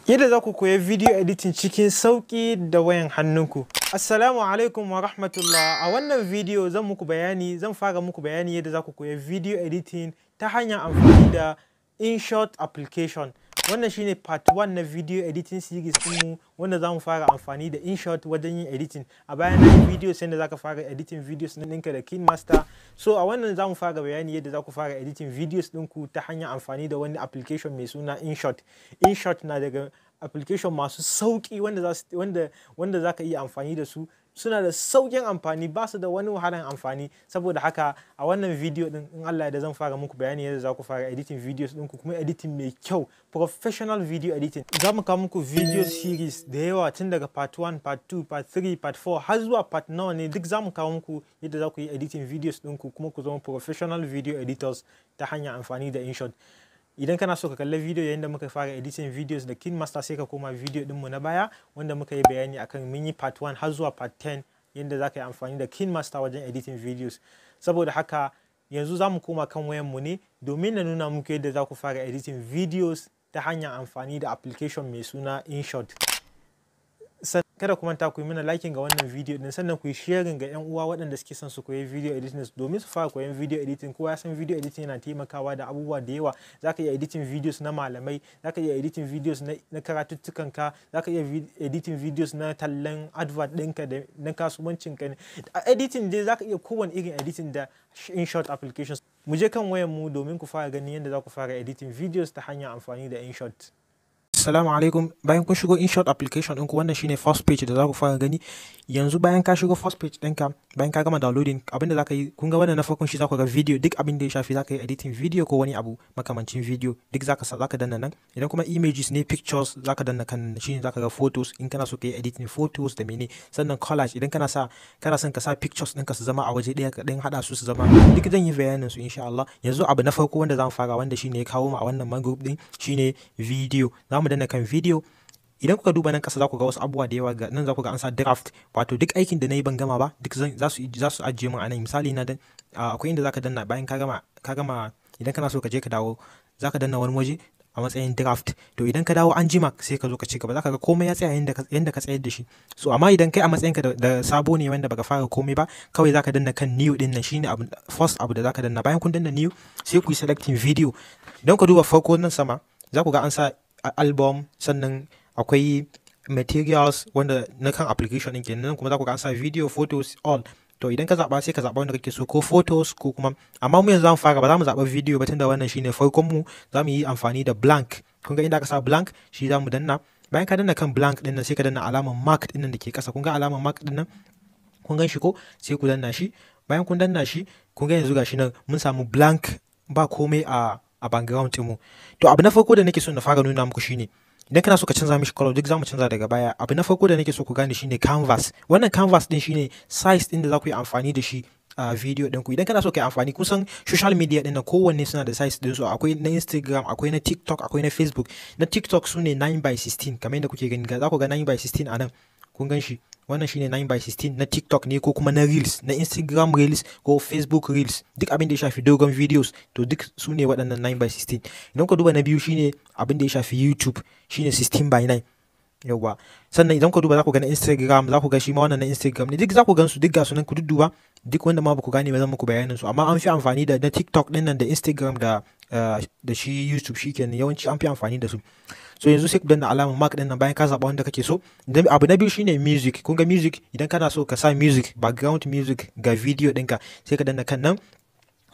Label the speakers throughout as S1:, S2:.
S1: Yadda za ku koyi video editing cikin sauƙi da wayan hannunku. Assalamu alaikum wa rahmatullah. A wannan video zan fara muku bayani yadda za ku koyi video editing ta hanyar amfani da Inshot application. Wannan shine part 1 na video editing series ɗinmu wanda za mu fara amfani da Inshot wajen yin editing. A baya na yi video sai da za ka fara editing videos ɗinka da kinemaster. So a wannan za mu fara bayani yadda za ku fara editing videos ɗinku ta hanyar amfani da wani application mai suna Inshot. Inshot na daga application masu sauƙi wanda za ka iya amfani da su. Suna da sauƙin amfani, ba su da wani wahalar amfani. Saboda haka a wannan video din in Allah da zan fara muku bayani yadda za ku fara editing videos ɗinku kuma editing mai kyau, professional video editing. Za mu kawo muku video series da yawa tun daga part 1, part 2, part 3, part 4 har zuwa part nawa ne duk za mu kawo muku yadda za ku yi editing videos ɗinku kuma ku zama professional video editors ta hanyar amfani da Inshot. Idan kana so ka kalli video yayin da muka fara editing videos da kinemaster sai ka koma video dinmu na baya wanda muka yi bayani akan mun yi part 1 har zuwa part 10 yadda za ka yi amfani da kinemaster wajen editing videos. Saboda haka yanzu za mu koma kan wayanmu ne domin na nuna muku yadda za ku fara editing videos ta hanyar amfani da application mai suna Inshot. Kada ku manta ku yi mana liking ga wannan video din sannan ku yi sharing ga yan uwa waɗanda suke son su koyi video editing domin su fara koyon video editing. Kowa ya san video editing yana taimakawa da abubuwa da yawa. Zaka iya editing videos na malamai, zaka iya editing videos na karatuttukan ka, zaka iya editing videos na tallan advert ɗinka da na kasuwancin ka. Editing dai zaka iya kowane irin editing da Inshot applications. Mu je kan wayan mu domin ku fara ganin yadda za ku fara editing videos ta hanyar amfani da Inshot. Assalamu alaikum. Bayan kun shigo Inshot application ɗinku, wannan shine first page da za ku fara gani. Yanzu bayan ka shigo first page ɗinka, bayan ka gama downloading, abinda za ka yi, kun ga wannan na farkon shi za ku ga video, duk abin da ya shafi za ka yi editing video ko wani abu makamancin video, duk za ka danna nan. Idan kuma images ne, pictures, za ka danna kan shine za ka ga photos in kana so ka yi editing photos da mene. Sannan collage idan kana son ka sa pictures ɗinka su zama a waje ɗaya ka ɗan haɗa su zama. Duk zan yi bayanin su insha Allah. Yanzu abu na farko wanda za mu fara wanda shine ya kawo mu a wannan group ɗin shine video. Za mu danna kan video. Idan kuka duba nan kasa za ku ga wasu abubuwa da yawa nan za ku ga an sa draft, wato duk aikin da na yi ban gama ba duk za su ajiye mun a nan. Misali na dan akwai inda za ka danna bayan ka gama idan kana so ka je ka dawo za ka danna wani waje a matsayin draft. To idan ka dawo an jima sai ka zo ka ci gaba, za ka ga komai ya tsaya yanda ka tsayar da shi. So amma idan kai a matsayinka da sabo ne wanda baka fara komai ba, kawai za ka danna kan new din nan shine first abu da za ka danna. Bayan kun danna new sai ku yi selecting video. Idan ka duba farko nan sama za ku ga an sa album, sannan akwai materials wanda na kan application ɗin kenan, kuma za ku ga an sa video, photos, all. To idan ka zaɓa sai ka zaɓa wanda kake so, ko photos ko kuma, amma mu yanzu za mu fara ba za mu zaɓa video ba tunda wannan shine farkon mu. Za mu yi amfani da blank. Kun ga inda aka sa blank shi za mu danna. Bayan ka danna kan blank ɗin nan sai ka danna alamar mark ɗin nan da ke ƙasa. Kun ga alamar mark ɗin nan, kun gan shi ko, sai ku danna shi. Bayan kun danna shi kun ga yanzu gashi nan mun samu blank, ba komai a background ɗinmu. To abu na farko da nake so na fara nuna muku shine idan kana so ka canza mishi color, duk zamu canza daga baya. Abu na farko da nake so ku gane shine canvas. Wannan canvas din shine size din da za ku yi amfani da shi a video ɗinku. Idan kana so ka yi amfani, kun san social media ɗin nan kowanne suna da size ɗin su. Akwai na Instagram, akwai na TikTok, akwai na Facebook. Na TikTok su ne 9:16 kamar yadda kuke gani, za ku ga 9:16 a nan, kun gan shi. Wannan shine 9:16 na TikTok ne ko kuma na Reels, na Instagram Reels ko Facebook Reels, duk abin da ya shafi dogon videos to duk su ne waɗannan 9:16. Idan ka duba na biyu shine abin da ya shafi YouTube, shine 16:9. Yawwa. Sannan idan ka duba za ku ga na Instagram, za ku ga shi ma wannan na Instagram ne, duk za ku gan su, duk ga su nan ku dudduba. Duk wanda ma ba ku gane ba zan muku bayanin su, amma an fi amfani da na TikTok ɗin nan da Instagram da shi YouTube shi kenan, yawanci an fi amfani da su. So yanzu sai ku danna alamar mark ɗin nan bayan ka zaɓa wanda kake so. Abu na biyu shine music. Kun ga music, idan kana so ka sa music, background music ga video ɗinka sai ka danna kan nan.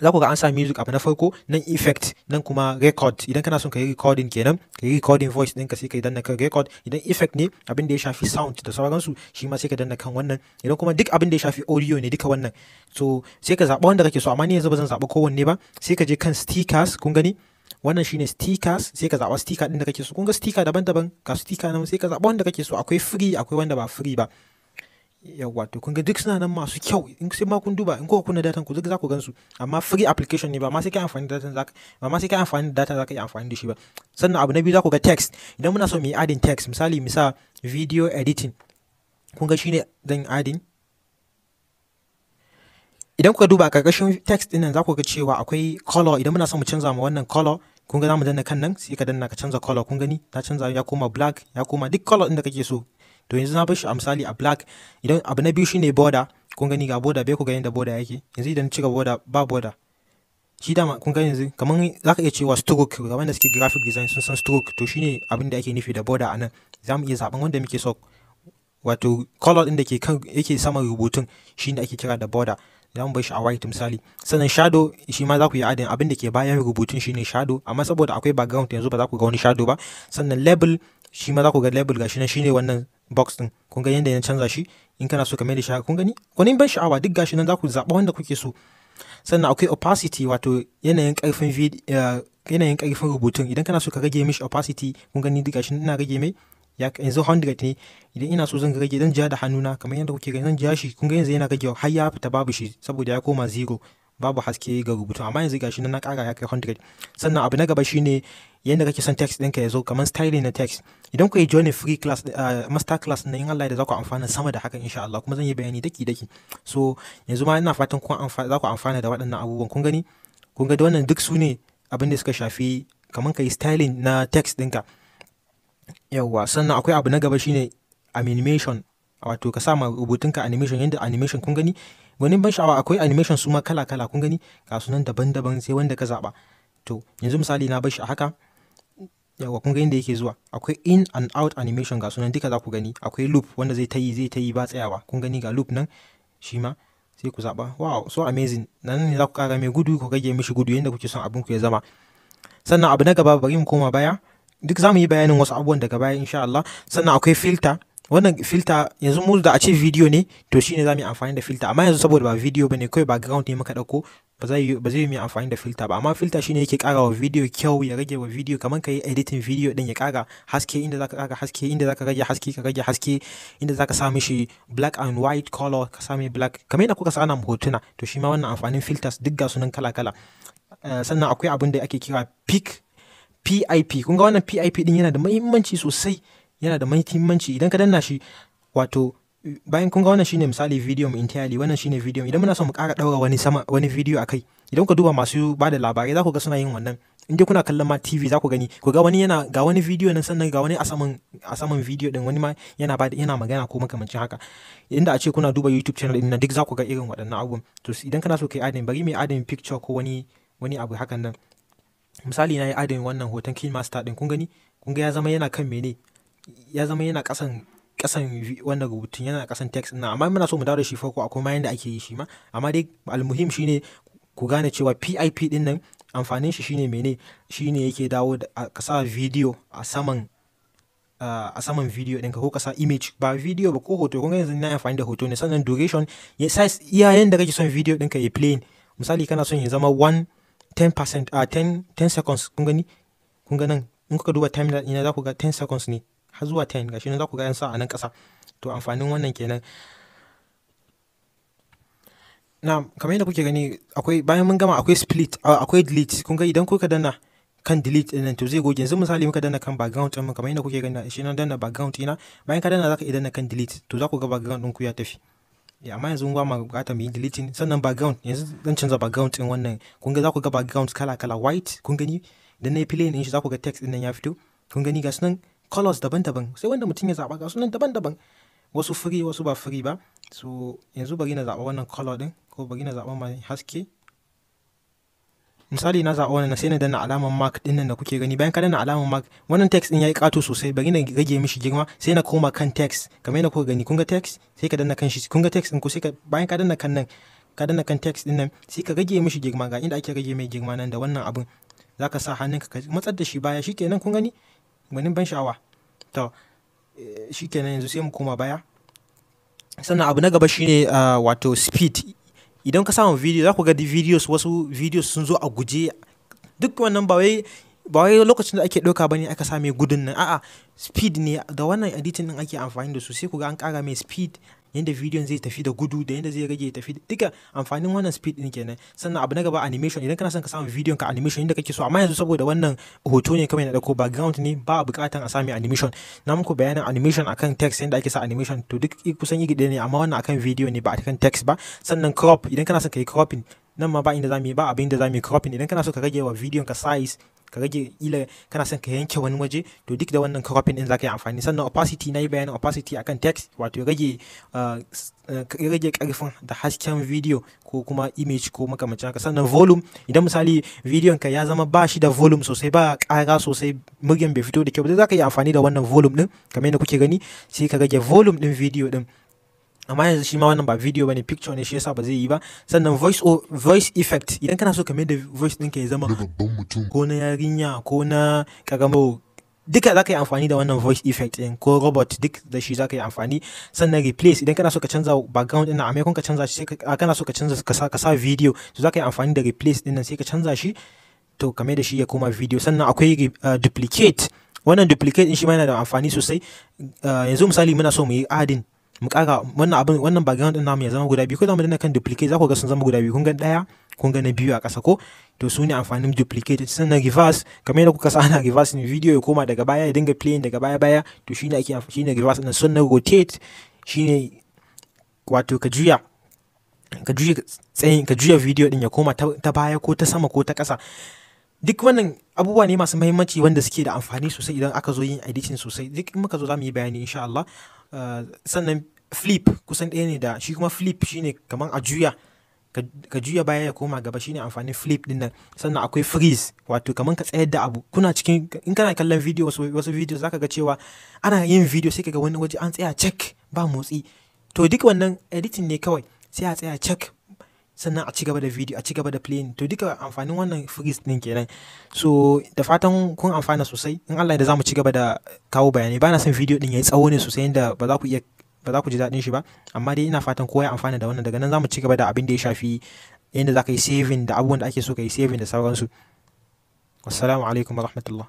S1: Za ku ga an sa music abu na farko, nan effect, nan kuma record. Idan kana son ka yi recording kenan, ka yi recording voice ɗinka sai ka danna kan record. Idan effect ne abin da ya shafi sound da sauransu shi ma sai ka danna kan wannan. Idan kuma duk abin da ya shafi audio ne duka wannan, so sai ka zaɓa wanda kake so. Amma ni yanzu ba zan zaɓa kowanne ba, sai ka je kan stickers. Kun gani wannan shine stickers, sai ka zaɓa sticker ɗin da kake so. Kun ga sticker daban-daban, ga sticker nan sai ka zaɓa wanda kake so. Akwai free, akwai wanda ba free ba. Yawwa, to kun ga duk suna nan masu kyau. In sai ma kun duba, in kuka kunna datan ku duk za ku gansu, amma free application ne, ba ma sai kai amfani da data za ka yi amfani da shi ba. Sannan abu na biyu za ku ga text. Idan muna so mu yi adding text, misali misa video editing, kun ga shine zan adding. Idan kuka duba a ƙarƙashin text ɗin nan za ku ga cewa akwai color. Idan muna son mu canza ma wannan color kun ga zamu danna kan nan sai ka danna ka canza color, kun gani ta canza ya koma black, ya koma duk color din da kake so. To yanzu na bar shi a misali a black. Idan abu na biyu shine border, kun gani ga border, bai ku ga yanda border yake. Yanzu idan cika border ba border, shi dama kun gani yanzu kaman zaka iya cewa stroke, ga wanda suke graphic design sun san stroke, to shine abin da ake nufi da border anan. Zamu iya zaben wanda muke so, wato color din da ke kan yake saman rubutun shine ake kira da border. Zamu bar shi a white misali. Sannan shadow shi ma za ku yi adin abin da ke bayan rubutun shine shadow, amma saboda akwai background yanzu ba za ku ga wani shadow ba. Sannan label shi ma za ku ga label gashi nan shine wannan box din, kun ga yanda ya canza shi. In kana so ka mai da shi, kun gani wani ban sha'awa duk gashi nan za ku zaba wanda kuke so. Sannan akwai opacity, wato yanayin karfin yanayin karfin rubutun. Idan kana so ka rage mishi opacity, kun gani duk gashi ina rage mai yanzu 100 ne. Idan ina so zan rage, dan ja da hannuna kamar yadda kuke gani zan ja shi, kun ga yanzu yana rage har ya fita babu shi saboda ya koma 0, babu haske ga rubutu. Amma yanzu gashi nan na kara ya kai 100. Sannan abu na gaba shine yanda kake son text ɗinka ya zo, kamar styling na text. Idan ku yi join free class master class na in Allah da za ku amfana sama da hakan insha Allah, kuma zan yi bayani daki. So yanzu ma ina fatan za ku amfana da waɗannan abubuwan. Kun gani, kun ga da wannan duk su ne abin da suka shafi kamar ka yi styling na text ɗinka. Yawwa, sannan akwai abu na gaba shine animation, wato ka sa ma rubutunka animation. Yanda animation kun gani wani ban sha'awa, akwai animation su ma kala kun gani ga sunan daban-daban sai wanda ka zaba. To yanzu misali na bar shi a haka. Yawwa, kun ga yanda yake zuwa, akwai in and out animation ga sunan duka za ku gani. Akwai loop wanda zai ta yi ba tsayawa, kun gani ga loop nan shi ma sai ku zaba. Wow, so amazing. Nan ne za ku kara mai gudu, ku rage mishi gudu yanda kuke son abin ku ya zama. Sannan abu na gaba bari mu koma baya, duk zamu yi bayanin wasu abubuwan daga baya insha Allah. Sannan akwai filter. Wannan filter yanzu mu da a ce video ne to shine zamu yi amfani da filter, amma yanzu saboda ba video bane kawai background ne muka dauko, ba zai yi amfani da filter ba. Amma filter shine yake kara wa video kyau, ya rage wa video, kaman kai editing video din ya kara haske inda zaka kara haske, inda zaka rage haske ka rage haske, inda zaka sa mishi black and white color ka sa mai black kamar yadda kuka sa nan hotuna. To shi ma wannan amfanin filters duk ga sunan kala. Sannan akwai abin da ake kira PIP. Kun ga wannan PIP din yana da muhimmanci sosai, yana da muhimmanci. Idan ka danna shi, wato bayan kun ga wannan shine misali video mu entirely, wannan shine video. Idan muna son mu ƙara daura wani video akai, idan ku duba masu bada labarai za ku ga suna yin wannan. In dai kuna kallon ma TV za ku gani, ku ga wani ga wani video nan, sannan ga wani a saman video din wani ma yana magana ko makamancin haka. Inda a ce kuna duba YouTube channel din nan duk za ku ga irin waɗannan abubuwan. To idan kana so kai adin, bari mai adin picture ko wani abu hakan nan. Misali na yi adin wannan hoton kinemaster din, kun gani, kun ga ya zama yana kan mene, ya zama yana kasan wannan rubutun, yana kasan text na. Amma muna so mu dawo da shi farko, akwai ma yanda ake yi shi ma. Amma dai almuhim shine ku gane cewa PIP din nan amfanin shi shine mene, shine yake dawo da ka sa video a saman video ɗinka, ko ka sa image ba video ba ko hoto. Kun ga yanzu na amfani da hoto ne. Sannan duration ya size iya yanda kake son video ɗinka ya play. Misali kana son ya zama 10% 10 seconds. Kun gani, kun ga nan in kuka duba timeline ina za ku ga 10 seconds ne har zuwa 10 gashi nan za ku ga yan sa a nan ƙasa. To amfanin wannan kenan. Na kamar yadda kuke gani, akwai bayan mun gama akwai split, akwai delete. Kun ga idan kuka danna kan delete din to zai goge. Yanzu misali muka danna kan background din mu, kamar yadda kuke gani shi nan danna background ina, bayan ka danna zaka iya danna kan delete to za ku ga background din ku ya tafi. Amma yanzu ba ma bukata mu yi deleting. Sannan background, yanzu zan canza background din wannan. Kun ga za ku ga background kala white. Kun gani idan na yi play din shi za ku ga text din nan ya fito. Kun gani ga sunan colors daban-daban, sai wanda mutum ya zaba. Ga sunan daban-daban, wasu free wasu ba free ba. So yanzu bari na zaba wannan color din, ko bari na zaba mai haske. Misali na zaba wannan, sai na danna alamar mark din nan da kuke gani. Bayan ka danna alamar mark, wannan text din yayi kato sosai, bari na rage mishi girma, sai na koma kan text. Kamar yadda kuka gani, kun ga text, sai ka danna kan shi. Kun ga text din ko, sai ka bayan ka danna kan nan, ka danna kan text din nan, sai ka rage mishi girma. Ga inda ake rage mai girma nan da wannan abun, zaka sa hannunka ka matsar da shi baya. Shikenan, kun gani gwanin ban sha'awa. To shikenan, yanzu sai mu koma baya. Sannan abu na gaba shine wato speed. Idan ka samu video za ku ga wasu videos sun zo a guje. Duk wannan ba wai lokacin da ake ɗauka bane aka sa mai gudun nan, a'a speed ne. Da wannan editing din ake amfani da su, sai ku ga an ƙara mai speed, yanda bidiyon zai tafi da gudu da yanda zai rage tafi, duka amfanin wannan speed din kenan. Sannan abu na gaba animation. Idan kana son ka samu bidiyon ka animation inda kake so, amma yanzu saboda wannan hoto ne kamar na dauko background ne, ba buƙatan a sami animation. Na muku bayanin animation akan text yanda ake sa animation, to duk kusan yi gida ne, amma wannan akan video ne ba akan text ba. Sannan crop, idan kana son ka yi cropping, nan ma ba inda zamu yi, ba abin da zamu yi cropping. Idan kana so ka rage wa bidiyon ka size, ka rage ila kana son ka yanke wani waje, to duk da wannan cropping din zaka yi amfani. Sannan opacity nayi bayanin opacity akan text, wato rage karfin da hasken video ko kuma image ko makamancin haka. Sannan volume, idan misali bidiyon ka ya zama ba shi da volume sosai, ba ƙara sosai, muryan bai fito da kyau, zaka yi amfani da wannan volume din kamar yadda kuke gani, sai ka rage volume din video din. Amma yanzu shi ma wannan ba video bane, picture ne, shi yasa ba zai yi ba. Sannan voice effect, idan kana so ka mai da voice ɗinka ya zama ko na yarinya ko na ƙaramo, duka za ka yi amfani da wannan voice effect ɗin, ko robot, duk da shi za ka yi amfani. Sannan replace, idan kana so ka canza background ɗin a maimakon ka canza shi, kana so ka canza ka sa video, to za ka yi amfani da replace ɗin nan, sai ka canza shi to ka mai da shi ya koma video. Sannan akwai duplicate, wannan duplicate ɗin shi ma yana da amfani sosai. Yanzu misali muna so mu yi adding, mu ƙara wannan background ɗin namu ya zama guda biyu, ko za mu danna kan duplicate, za ku ga sun zama guda biyu, kun ga ɗaya, kun ga na biyu a ƙasa ko, to su ne amfanin duplicate. Sannan reverse, kamar yadda kuka sa ana reverse ne, video ya koma daga baya ya dinga playing daga baya, to shine ake amfani, shine reverse ɗin. Sannan rotate, shine wato ka juya video ɗin ya koma ta baya ko ta sama ko ta ƙasa. Duk wannan abubuwa ne masu mahimmanci wanda suke da amfani sosai idan aka zo yin editing sosai. Duk in muka zo za mu yi bayani insha Allah. Sannan flip kusan ɗaya ne da shi, kuma flip shine kamar a juya, ka juya baya ya koma gaba, shine amfanin flip din nan. Sannan akwai freeze, wato kamar ka tsayar da abu, kuna cikin, in kana kallon video, wasu video zaka ga cewa ana yin video sai kaga wani waje an tsaya check ba motsi, to duk wannan editing ne kawai, sai a tsaya check sannan a ci gaba da video, a ci gaba da playing, to duka amfanin wannan freeze din kenan. So da fatan kun amfana sosai, in Allah da zamu ci gaba da kawo bayanai. Bana son video din yayi tsawo ne sosai yanda ba za ku ji daɗin shi ba, amma dai ina fatan kowa ya amfana da wannan. Daga nan zamu ci gaba da abin da ya shafi yanda za ka yi saving da abubuwan da ake so ka yi saving da sauransu. Wassalamu alaikum wa rahmatullah.